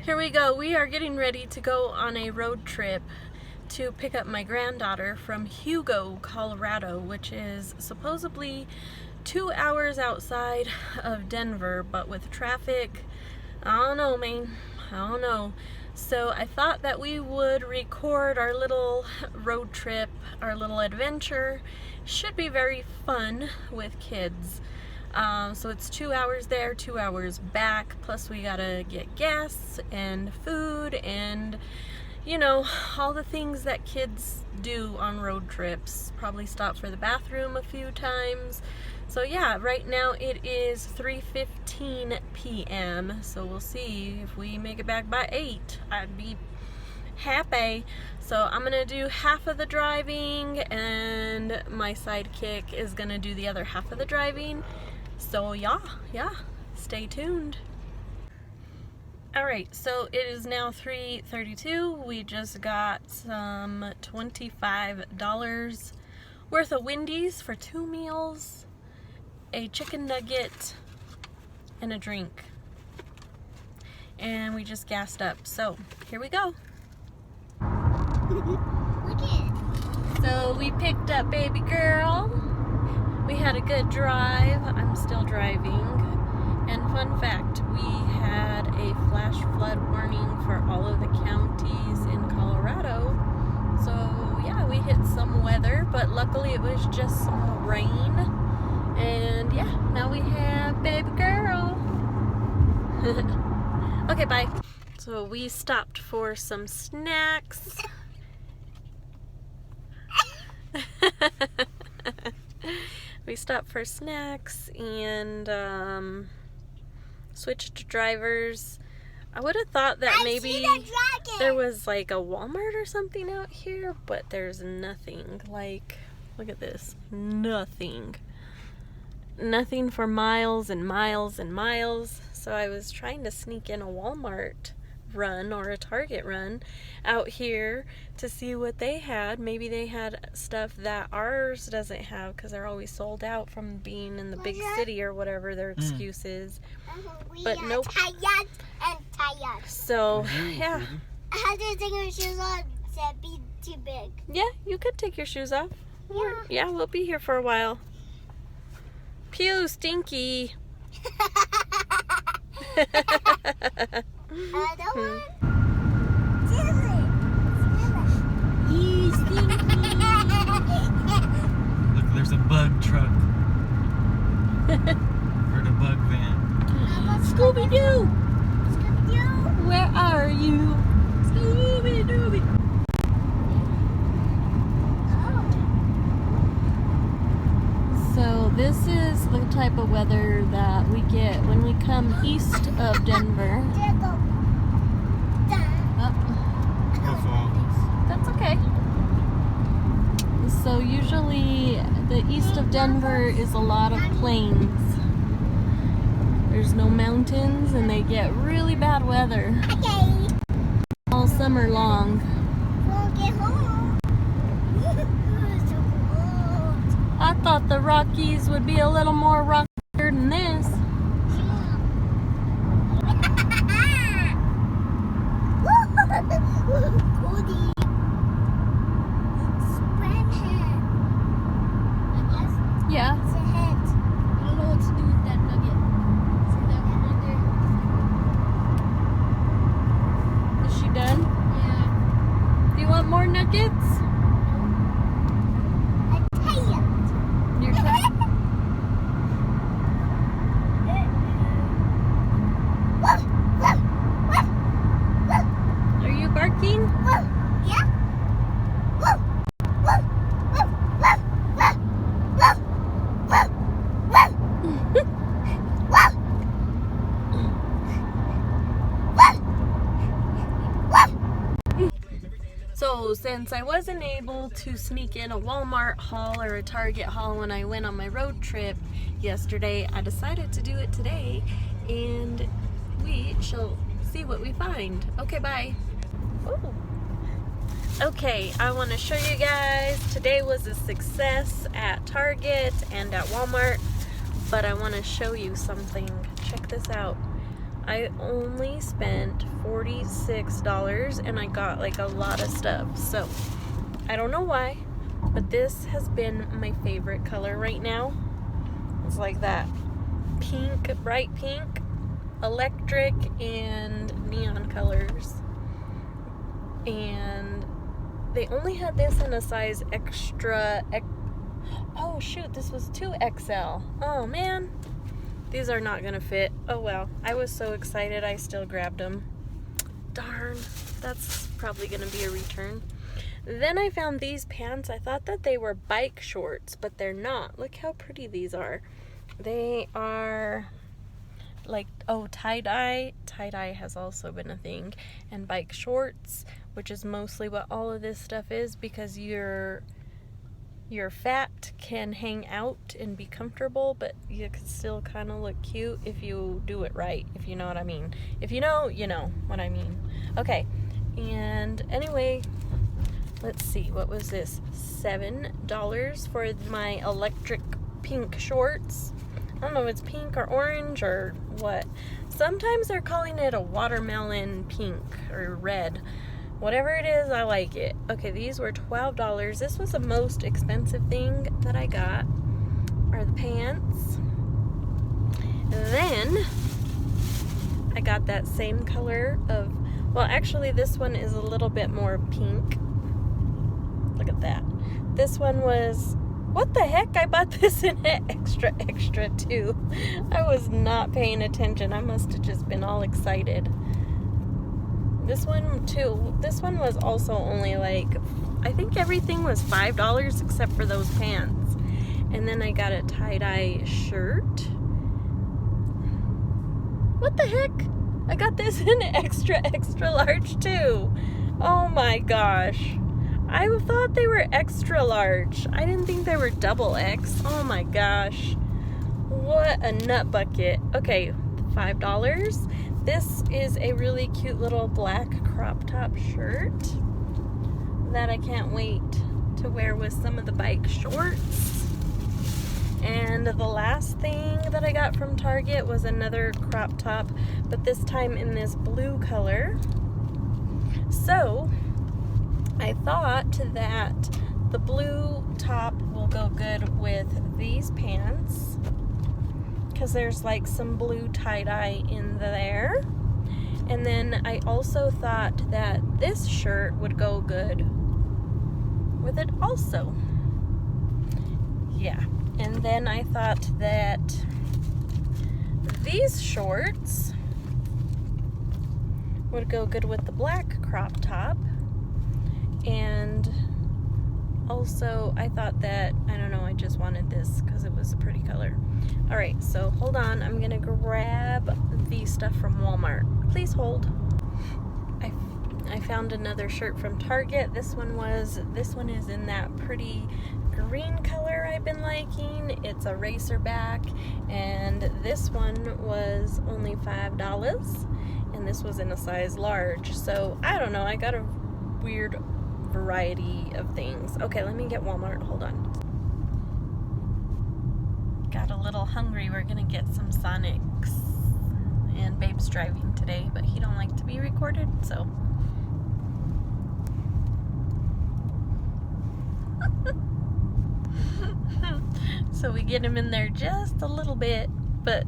Here we go. We are getting ready to go on a road trip to pick up my granddaughter from Hugo, Colorado, which is supposedly 2 hours outside of Denver, but with traffic, I don't know, man. I don't know. So I thought that we would record our little road trip, our little adventure. Should be very fun with kids. So it's 2 hours there, 2 hours back, plus we gotta get gas and food and, you know, all the things that kids do on road trips. Probably stop for the bathroom a few times. So yeah, right now it is 3:15 p.m. So we'll see if we make it back by 8. I'd be happy. So I'm gonna do half of the driving and my sidekick is gonna do the other half of the driving. So yeah, stay tuned. Alright, so it is now 3:32. We just got some $25 worth of Wendy's for 2 meals, a chicken nugget, and a drink. And we just gassed up. So here we go. Look it. So we picked up baby girl. We had a good drive. I'm still driving. And fun fact, we had a flash flood warning for all of the counties in Colorado. So yeah, we hit some weather, but luckily it was just some rain. And yeah, now we have baby girl. Okay, bye. So we stopped for some snacks. We stopped for snacks and switched drivers. I would have thought that maybe there was like a Walmart or something out here, but there's nothing. Like, look at this. Nothing for miles and miles and miles. So I was trying to sneak in a Walmart run or a Target run out here to see what they had. Maybe they had stuff that ours doesn't have because they're always sold out from being in the big city or whatever their excuse is. But nope. Tired and tired. So yeah. I had to take my shoes off. It'd be too big. Yeah, you could take your shoes off. Yeah, we'll be here for a while. Pew, stinky. Other one? Smell it. You stinky. Look, there's a bug truck. Or the bug van. Scooby-Doo! Scooby-Doo. Where are you? Scooby-Dooby. So this is the type of weather that we get when we come east of Denver. That's okay. So usually the east of Denver is a lot of plains. There's no mountains and they get really bad weather all summer long. We'll get home. I thought the Rockies would be a little more rockier than this. Cody. Spread head. Yeah. It's a head. I don't know what to do with that nugget. See that one right there? Is she done? Yeah. Do you want more nuggets? You're Are you barking? So since I wasn't able to sneak in a Walmart haul or a Target haul when I went on my road trip yesterday, I decided to do it today and we shall see what we find. Okay, bye. Ooh. Okay, I want to show you guys. Today was a success at Target and at Walmart, but I want to show you something. Check this out. I only spent $46 and I got like a lot of stuff. So I don't know why, but this has been my favorite color right now. It's like that pink, bright pink, electric, and neon colors. And they only had this in a size extra. Oh shoot, this was 2XL. Oh man. These are not gonna fit. Oh well. I was so excited I still grabbed them. Darn. That's probably gonna be a return. Then I found these pants. I thought that they were bike shorts, but they're not. Look how pretty these are. They are like, oh, tie-dye. Tie-dye has also been a thing. And bike shorts, which is mostly what all of this stuff is, because your fat can hang out and be comfortable, but you can still kind of look cute if you do it right, if you know what I mean. If you know, you know what I mean. Okay, and anyway, let's see, what was this? $7 for my electric pink shorts. I don't know if it's pink or orange or what. Sometimes they're calling it a watermelon pink or red. Whatever it is, I like it. Okay, these were $12. This was the most expensive thing that I got, are the pants. Then I got that same color of, well, actually this one is a little bit more pink. Look at that. This one was, what the heck? I bought this in an extra too. I was not paying attention. I must have just been all excited. This one too, this one was also only like, I think everything was $5 except for those pants. And then I got a tie-dye shirt. What the heck? I got this in extra large too. Oh my gosh. I thought they were extra large. I didn't think they were double X. Oh my gosh. What a nut bucket. Okay, $5. This is a really cute little black crop top shirt that I can't wait to wear with some of the bike shorts. And the last thing that I got from Target was another crop top, but this time in this blue color. So I thought that the blue top will go good with these pants, because there's like some blue tie-dye in there. And then I also thought that this shirt would go good with it also. Yeah. And then I thought that these shorts would go good with the black crop top. And also I thought that, I don't know, I just wanted this because it was a pretty color. Alright, so hold on, I'm gonna grab the stuff from Walmart. Please hold. I found another shirt from Target. This one is in that pretty green color I've been liking. It's a racerback, and this one was only $5, and this was in a size large. So I don't know, I got a weird variety of things. Okay, let me get Walmart. Hold on. Got a little hungry. We're gonna get some Sonics, and Babe's driving today, but he don't like to be recorded, so so we get him in there just a little bit, but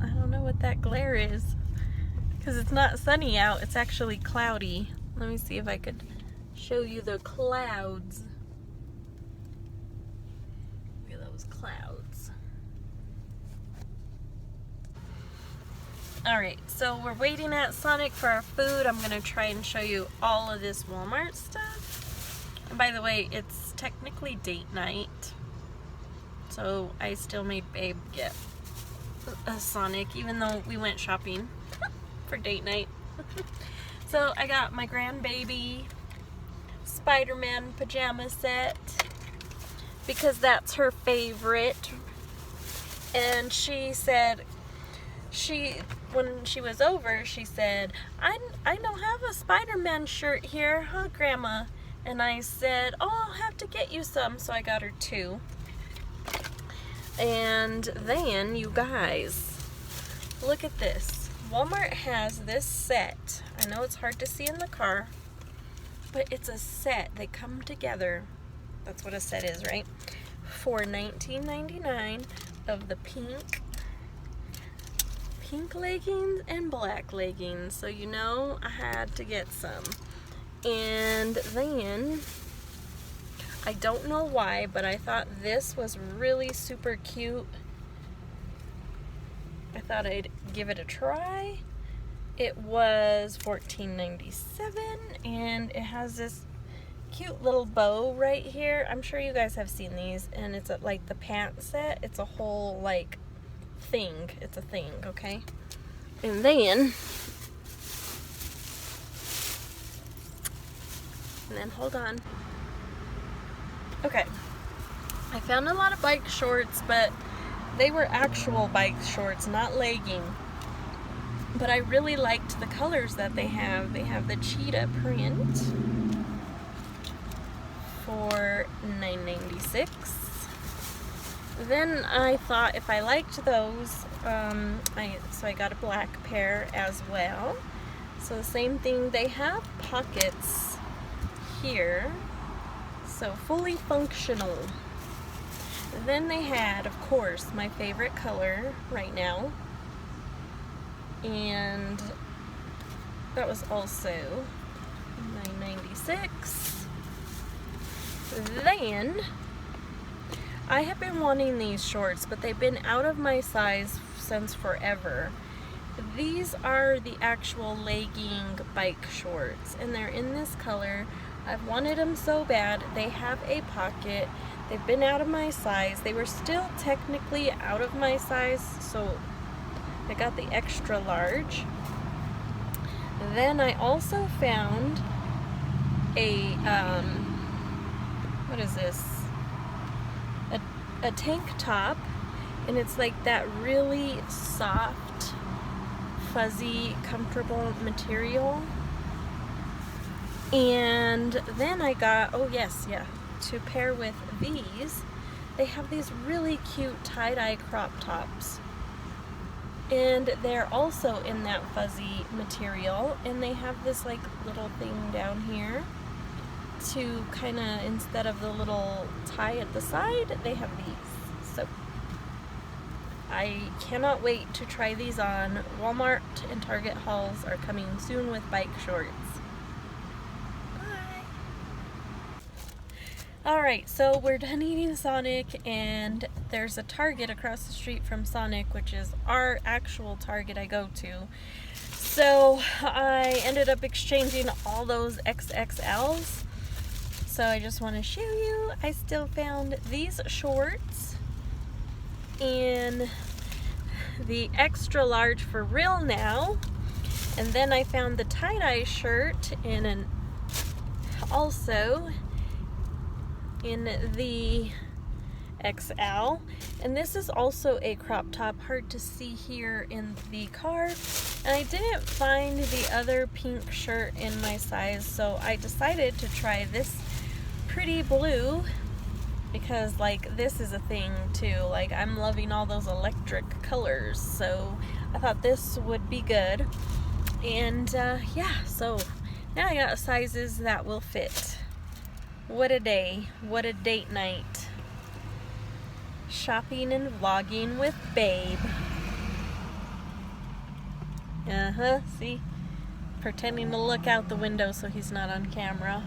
I don't know what that glare is, because it's not sunny out, it's actually cloudy. Let me see if I could show you the clouds. Look at those clouds. Alright, so we're waiting at Sonic for our food. I'm going to try and show you all of this Walmart stuff. And by the way, it's technically date night, so I still made Babe get a Sonic, even though we went shopping for date night. So I got my grandbaby Spider-Man pajama set because that's her favorite, and she said, when she was over, she said, I don't have a Spider-Man shirt here, huh, Grandma? And I said, oh, I'll have to get you some. So I got her 2. And then, you guys, look at this. Walmart has this set. I know it's hard to see in the car, but it's a set. They come together. That's what a set is, right? For $19.99 of the pink leggings and black leggings. So you know I had to get some. And then, I don't know why, but I thought this was really super cute. I thought I'd give it a try. It was $14.97, and it has this cute little bow right here. I'm sure you guys have seen these, and it's like the pant set. It's a whole like thing. It's a thing, okay? And then hold on. Okay. I found a lot of bike shorts, but they were actual bike shorts, not legging. But I really liked the colors that they have. They have the cheetah print for $9.96. Then I thought if I liked those, so I got a black pair as well. So the same thing, they have pockets here, so fully functional. Then they had, of course, my favorite color right now, and that was also $9.96. Then I have been wanting these shorts, but they've been out of my size since forever. These are the actual legging bike shorts, and they're in this color. I've wanted them so bad. They have a pocket. They've been out of my size. They were still technically out of my size, so I got the extra large. Then I also found a, what is this? A tank top, and it's like that really soft, fuzzy, comfortable material. And then I got, oh yes, yeah, to pair with these, they have these really cute tie-dye crop tops. And they're also in that fuzzy material, and they have this like little thing down here to kind of, instead of the little tie at the side, they have these. So I cannot wait to try these on. Walmart and Target hauls are coming soon with bike shorts. Bye! Alright, so we're done eating Sonic, and there's a Target across the street from Sonic, which is our actual Target I go to. So I ended up exchanging all those XXLs. So I just want to show you, I still found these shorts in the extra large for real now. And then I found the tie-dye shirt in an, also in the XL. And this is also a crop top, hard to see here in the car. And I didn't find the other pink shirt in my size, so I decided to try this pretty blue, because like this is a thing too. Like I'm loving all those electric colors, so I thought this would be good. And yeah, so now I got sizes that will fit. What a day, what a date night. Shopping and vlogging with Babe. See? Pretending to look out the window so he's not on camera.